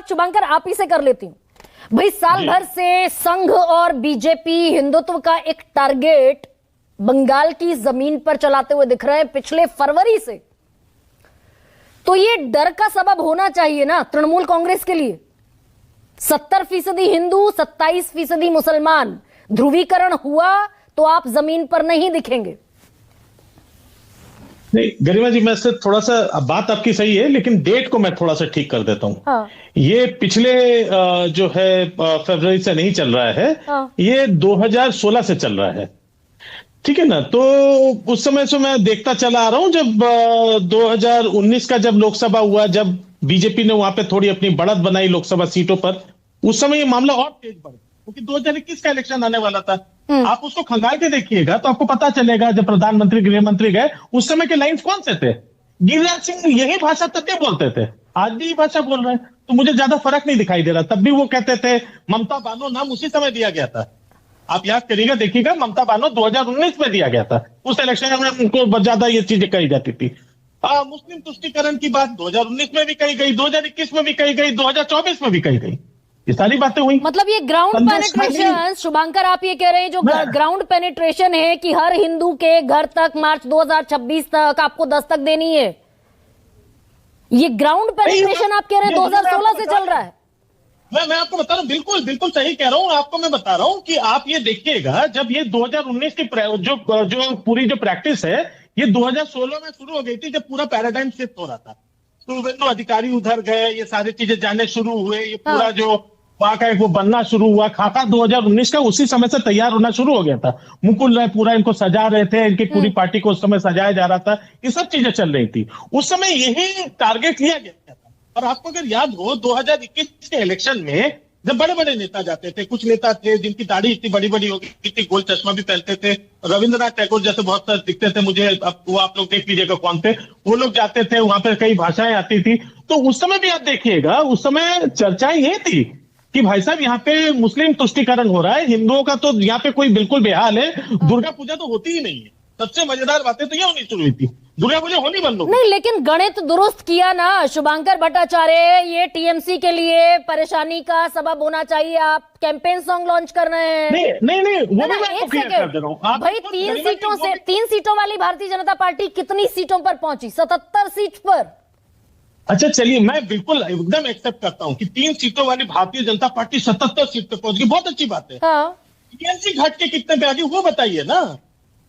शुरुआत शुभंकर आप ही से कर लेती हूं। भाई साल भर से संघ और बीजेपी हिंदुत्व का एक टारगेट बंगाल की जमीन पर चलाते हुए दिख रहे हैं पिछले फरवरी से। तो ये डर का सबब होना चाहिए ना तृणमूल कांग्रेस के लिए। 70% हिंदू, 27% मुसलमान, ध्रुवीकरण हुआ तो आप जमीन पर नहीं दिखेंगे। नहीं गरिमा जी, मैं से थोड़ा सा बात आपकी सही है, लेकिन डेट को मैं थोड़ा सा ठीक कर देता हूँ। हाँ। ये पिछले जो है फरवरी से नहीं चल रहा है। हाँ। ये 2016 से चल रहा है, ठीक है ना। तो उस समय से मैं देखता चला आ रहा हूं, जब 2019 का जब लोकसभा हुआ, जब बीजेपी ने वहां पे थोड़ी अपनी बढ़त बनाई लोकसभा सीटों पर, उस समय ये मामला और तेज बढ़, क्योंकि 2021 का इलेक्शन आने वाला था। आप उसको खंगाल के देखिएगा तो आपको पता चलेगा, जब प्रधानमंत्री गृह मंत्री गए उस समय के लाइन्स कौन से थे। गिरिराज सिंह यही भाषा तब भी बोलते थे, आज भी भाषा बोल रहे हैं, तो मुझे ज्यादा फर्क नहीं दिखाई दे रहा। तब भी वो कहते थे, ममता बानो नाम उसी समय दिया गया था। आप याद करिएगा, देखिएगा, ममता बानो 2019 में दिया गया था, उस इलेक्शन में उनको ज्यादा ये चीजें कही जाती थी। मुस्लिम तुष्टीकरण की बात 2019 में भी कही गई, 2021 में भी कही गई, 2024 में भी कही गई, ये सारी बातें हुई। मतलब ये ग्राउंड पेनिट्रेशन, शुभंकर आप ये कह रहे हैं जो ग्राउंड पेनिट्रेशन है कि हर हिंदू के घर तक मार्च 2026 तक आपको दस्तक देनी है, ये ग्राउंड पेनिट्रेशन आप कह रहे हैं 2016 से चल रहा है। मैं आपको बता रहा हूँ, बिल्कुल बिल्कुल सही कह रहा हूँ। आपको मैं बता रहा हूँ कि आप ये देखिएगा, जब ये 2019 की जो पूरी जो प्रैक्टिस है, ये 2016 में शुरू हो गई थी, जब पूरा पैराडाइम शिफ्ट हो रहा था। तो अधिकारी उधर गए, ये सारी चीजें जानने शुरू हुए, ये पूरा जो वहां का एक वो बनना शुरू हुआ। खाका 2019 का उसी समय से तैयार होना शुरू हो गया था। मुकुल राय पूरा इनको सजा रहे थे, इनकी पूरी पार्टी को उस समय सजाया जा रहा था, ये सब चीजें चल रही थी। उस समय यही टारगेट लिया गया था। और आपको अगर याद हो, 2021 के इलेक्शन में जब बड़े बड़े नेता जाते थे, कुछ नेता थे जिनकी दाढ़ी इतनी बड़ी बड़ी हो गई थी, गोल चश्मा भी पहनते थे, रविंद्रनाथ टैगोर जैसे बहुत सारे दिखते थे मुझे, वो आप लोग देख लीजिएगा कौन थे, वो लोग जाते थे, वहां पर कई भाषाएं आती थी। तो उस समय भी आप देखिएगा, उस समय चर्चाएं ये थी कि भाई साहब यहाँ पे मुस्लिम तुष्टीकरण हो रहा है, हिंदुओं का तो यहाँ पे कोई बिल्कुल बेहाल है, दुर्गा पूजा तो होती ही नहीं है। सबसे मजेदार बातें तो ये होनी शुरू हुई थी, दुर्गा पूजा होनी बंद हो गई। नहीं, लेकिन गणित दुरुस्त किया ना शुभंकर भट्टाचार्य, ये टीएमसी के लिए परेशानी का सबब होना चाहिए। आप कैंपेन सॉन्ग लॉन्च कर रहे हैं। नहीं वो मैं आपको क्लियर कर दे रहा हूं। भाई 3 सीटों वाली भारतीय जनता पार्टी कितनी सीटों पर पहुंची? 77 सीट पर। अच्छा चलिए, मैं बिल्कुल एकदम एक्सेप्ट करता हूं कि 3 सीटों वाली भारतीय जनता पार्टी 77 सीट पे पहुंच गई, बहुत अच्छी बात है। हाँ। टीएमसी घट के कितने पे आ गई वो बताइए ना,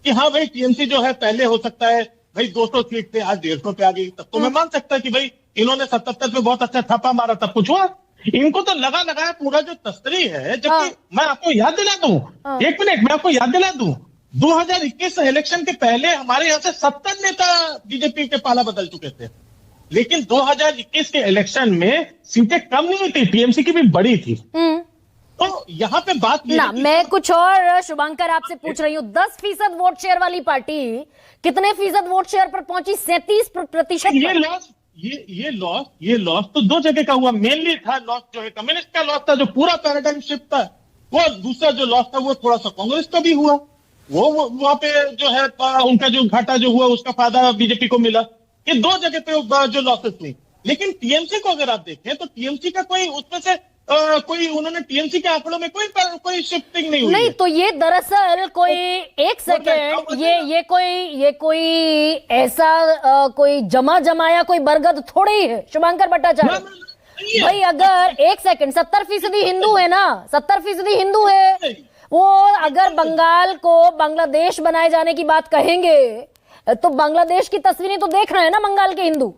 कि हाँ भाई टीएमसी जो है पहले हो सकता है भाई 200 सीट थे, आज 150 पे आ गई, तब तो मैं मान सकता कि भाई इन्होंने 77 पे बहुत अच्छा छापा मारा, तब कुछ हुआ। इनको तो लगा लगाया पूरा जो तस्करी है। जबकि मैं आपको याद दिला दूं, 1 मिनट मैं आपको याद दिला दूं, 2021 इलेक्शन के पहले हमारे यहाँ से 70 नेता बीजेपी के पाला बदल चुके थे, लेकिन 2021 के इलेक्शन में सीटें कम नहीं थी, टीएमसी की भी बड़ी थी। तो यहाँ पे बात ना, मैं कुछ और शुभंकर आपसे पूछ रही हूँ। 10% वोट शेयर वाली पार्टी कितने फीसद वोट शेयर पर पहुंची? 37%। ये लॉस तो 2 जगह का हुआ। मेनली था लॉस जो है कम्युनिस्ट का लॉस था, जो पूरा पैराडाइम शिफ्ट था वो। दूसरा जो लॉस था वो थोड़ा सा कांग्रेस का भी हुआ, वो वहां पे जो है उनका जो घाटा जो हुआ उसका फायदा बीजेपी को मिला। ये 2 जगह पे जो लॉसेस हुई। लेकिन टीएमसी को अगर आप देखें तो टीएमसी का कोई उसमें से कोई उन्होंने टीएमसी के आंकड़ों में कोई शिफ्टिंग नहीं हुई। नहीं, तो ये दरअसल कोई एक सेकेंड, ये कोई ऐसा कोई जमाया कोई बरगद थोड़ी है शुभंकर भट्टाचार्य। भाई अगर 1 सेकेंड 70% हिंदू है ना, 70% हिंदू है वो। अगर बंगाल को बांग्लादेश बनाए जाने की बात कहेंगे तो बांग्लादेश की तस्वीरें तो देख रहे हैं ना बंगाल के हिंदू।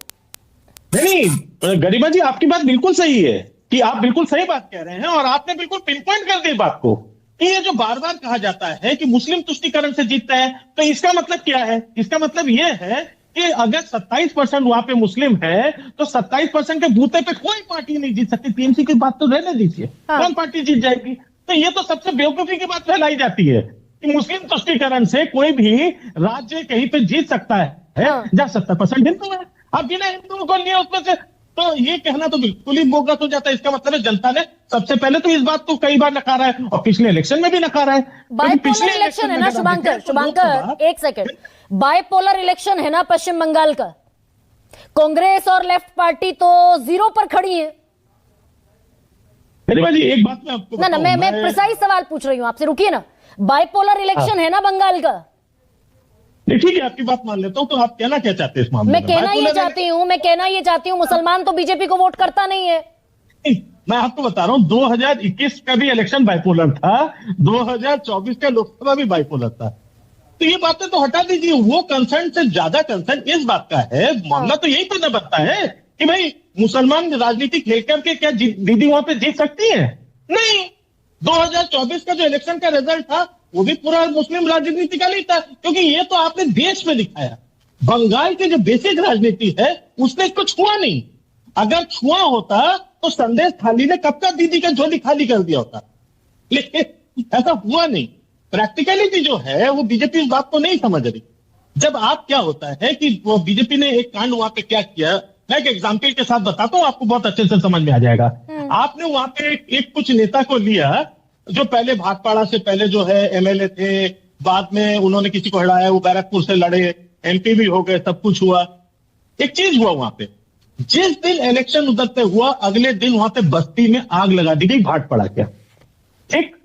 नहीं गरिमा जी, आपकी बात बिल्कुल सही है कि आप बिल्कुल सही बात कह रहे हैं, और आपने बिल्कुल पिन पॉइंट कर दी बात को कि ये जो बार बार कहा जाता है कि मुस्लिम तुष्टीकरण से जीतता है, तो इसका मतलब क्या है? इसका मतलब ये है कि अगर 27% वहां पे मुस्लिम है तो 27% के बूते पे कोई पार्टी नहीं जीत सकती। टीएमसी की बात तो रहने दीजिए, कौन पार्टी जीत जाएगी? तो ये तो सबसे बेवकूफी की बात फैलाई जाती है कि मुस्लिम तुष्टीकरण से कोई भी राज्य कहीं पे जीत सकता है जहां 70% हिंदू है। आप बिना हिंदुओं को लिए उसमें से, तो ये कहना तो बिल्कुल ही बोगस हो जाता है। इसका मतलब है जनता ने सबसे पहले तो इस बात को कई बार नकारा है, और पिछले इलेक्शन में भी नकारा है। बाइपोलर इलेक्शन है ना शुभंकर, 1 सेकेंड, बाइपोलर इलेक्शन है ना पश्चिम बंगाल का। कांग्रेस और लेफ्ट पार्टी तो 0 पर खड़ी है। गरिमा जी एक बात मैं आपको ना ना, बताऊं, मैं प्रिसाइज सवाल पूछ रही हूं आपसे, रुकिए ना। बाइपोलर इलेक्शन है ना बंगाल का। नहीं ठीक है, आपकी बात मान लेता हूं, तो आप कहना क्या चाहते हैं इस मामले मैं में? कहना ये बाइपोलर चाहती हूं मुसलमान तो बीजेपी को वोट करता नहीं है। मैं आपको बता रहा हूं 2021 का भी इलेक्शन बाइपोलर था, 2024 का लोकसभा भी बाइपोलर था। तो ये बातें तो हटा दीजिए, वो कंसर्न से ज्यादा कंसर्न इस बात का है, मामला तो यही तो न बनता है कि भाई मुसलमान राजनीति खेल करके क्या दीदी वहां पे जीत सकती है? नहीं। 2024 का जो इलेक्शन का रिजल्ट था वो भी पूरा मुस्लिम राजनीति का नहीं था, क्योंकि ये तो आपने देश में दिखाया। बंगाल की जो बेसिक राजनीति है उसने कुछ हुआ नहीं। अगर छुआ होता तो संदेश थाली ने कब का दीदी का झोली खाली कर दिया होता, लेकिन ऐसा हुआ नहीं। प्रैक्टिकलिटी जो है वो बीजेपी इस बात को नहीं समझ रही। जब आप क्या होता है कि वो बीजेपी ने एक कांड वहां पे क्या किया, मैं एक एग्जाम्पल के साथ बताता हूं, आपको बहुत अच्छे से समझ में आ जाएगा। आपने वहां पे एक कुछ नेता को लिया जो पहले भाटपाड़ा से पहले जो है एमएलए थे, बाद में उन्होंने किसी को हटाया, वो बैरकपुर से लड़े, एमपी भी हो गए, सब कुछ हुआ। एक चीज हुआ वहां पे, जिस दिन इलेक्शन उधर पे हुआ अगले दिन वहां पे बस्ती में आग लगा दी गई भाटपाड़ा के। ठीक,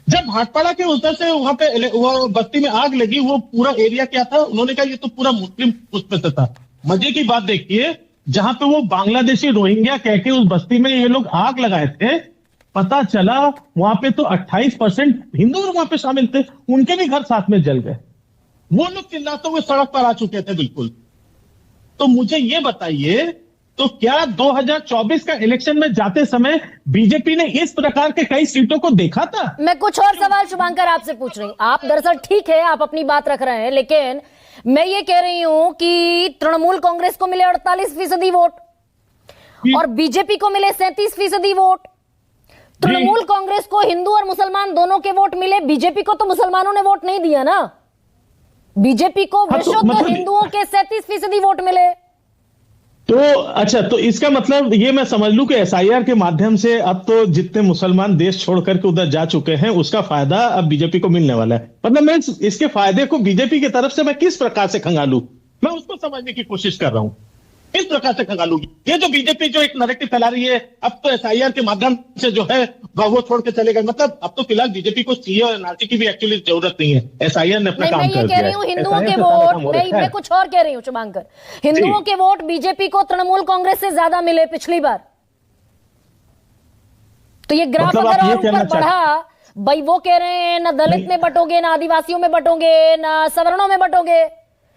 जब भाटपाड़ा के उधर से वहां पे वो बस्ती में आग लगी, वो पूरा एरिया क्या था, उन्होंने कहा ये तो पूरा मुस्लिम उसमें से था। मजे की बात देखिए, जहां पे वो बांग्लादेशी रोहिंग्या कह के उस बस्ती में ये लोग आग लगाए थे, पता चला वहां पे तो 28% हिंदू वहां पे शामिल थे, उनके भी घर साथ में जल गए। वो लोग चिल्लाते हुए सड़क पर आ चुके थे बिल्कुल। तो मुझे ये बताइए, तो क्या 2024 का इलेक्शन में जाते समय बीजेपी ने इस प्रकार के कई सीटों को देखा था? मैं कुछ और सवाल शुभांकर आपसे पूछ रही हूं। आप दरअसल ठीक है, आप अपनी बात रख रहे हैं, लेकिन मैं ये कह रही हूं कि तृणमूल कांग्रेस को मिले 48% वोट और बीजेपी को मिले 37% वोट। तृणमूल कांग्रेस को हिंदू और मुसलमान दोनों के वोट मिले, बीजेपी को तो मुसलमानों ने वोट नहीं दिया ना। बीजेपी को विशुद्ध हिंदुओं के 37% वोट मिले। तो अच्छा, तो इसका मतलब ये मैं समझ लूं कि एसआईआर के माध्यम से अब तो जितने मुसलमान देश छोड़ करके उधर जा चुके हैं उसका फायदा अब बीजेपी को मिलने वाला है। मतलब मैं इसके फायदे को बीजेपी की तरफ से मैं किस प्रकार से खंगालूं? मैं उसको समझने की कोशिश कर रहा हूं, इस प्रकार से खंगालूंगी। ये जो बीजेपी जो एक नैरेटिव फैला रही है, अब तो एसआईआर के माध्यम से जो है वो छोड़ के चले गए। मतलब अब तो फिलहाल बीजेपी को सीए और एनआरसी की भी एक्चुअली जरूरत नहीं है, एसआईआर ने अपना काम कर दिया है। मैं ये कह रही हूँ हिंदुओं के वोट, मैं कुछ और कह रही हूँ शुभांकर, हिंदुओं के वोट बीजेपी को तृणमूल कांग्रेस से ज्यादा मिले पिछली बार। तो ये ग्राफ अगर और ऊपर बढ़ा, भाई वो कह रहे हैं ना दलित में बटोगे, ना आदिवासियों में बटोगे, ना सवर्णों में बटोगे।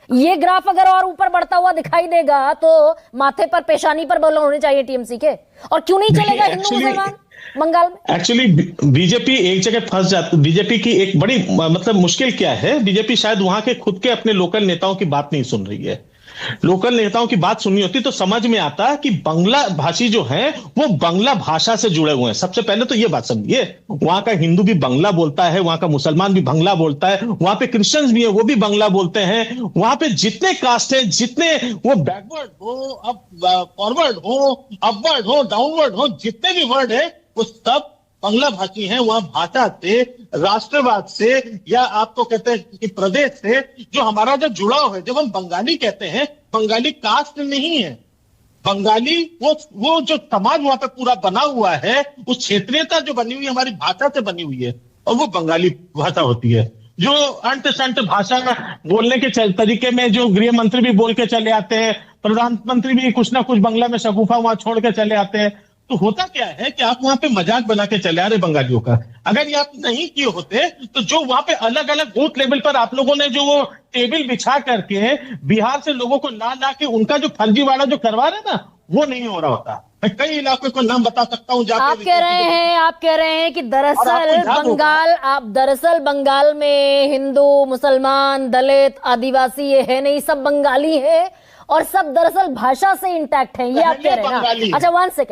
ये ग्राफ अगर और ऊपर बढ़ता हुआ दिखाई देगा तो माथे पर पेशानी पर बल होने चाहिए टीएमसी के। और क्यों नहीं चलेगा हिंदू मुसलमान बंगाल में? एक्चुअली बीजेपी एक जगह फंस जाती। बीजेपी की एक बड़ी मतलब मुश्किल क्या है, बीजेपी शायद वहां के खुद के अपने लोकल नेताओं की बात नहीं सुन रही है। लोकल नेताओं की बात सुननी होती तो समझ में आता कि बांग्ला भाषी जो हैं वो बांग्ला भाषा से जुड़े हुए हैं। सबसे पहले तो ये बात समझिए, वहां का हिंदू भी बांग्ला बोलता है, वहां का मुसलमान भी बांग्ला बोलता है, वहां पे क्रिश्चियंस भी है वो भी बांग्ला बोलते हैं। वहां पे जितने कास्ट हैं, जितने वो बैकवर्ड हो, अब फॉरवर्ड हो, अपवर्ड हो, डाउनवर्ड हो, जितने भी वर्ड है वो सब बांग्ला भाषी हैं। वहां भाषा से, राष्ट्रवाद से, या आपको कहते हैं कि प्रदेश से जो हमारा जो जुड़ाव है, जब हम बंगाली कहते हैं, बंगाली कास्ट नहीं है। बंगाली वो जो समाज वहां पे पूरा बना हुआ है, उस क्षेत्रीयता जो बनी हुई है हमारी भाषा से बनी हुई है, और वो बंगाली भाषा होती है। जो अंत संत भाषा बोलने के तरीके में जो गृह मंत्री भी बोल के चले आते हैं, प्रधानमंत्री भी कुछ ना कुछ बंगला में शगुफा वहां छोड़ के चले आते हैं। तो होता क्या है कि आप वहां पे मजाक बना के चले आ रहे बंगालियों का। अगर ये आप नहीं किए होते तो जो वहां पे अलग अलग बूथ लेवल पर आप लोगों ने जो वो टेबल बिछा करके बिहार से लोगों को ला के उनका जो फर्जीवाड़ा जो करवा रहे ना, वो नहीं हो रहा होता। मैं कई इलाकों को नाम बता सकता हूँ। आप कह रहे हैं कि दरअसल बंगाल में हिंदू, मुसलमान, दलित, आदिवासी ये है नहीं, सब बंगाली है और सब दरअसल भाषा से इंटैक्ट है, ये आप कह रहे हैं ना? अच्छा, 1 सेकंड।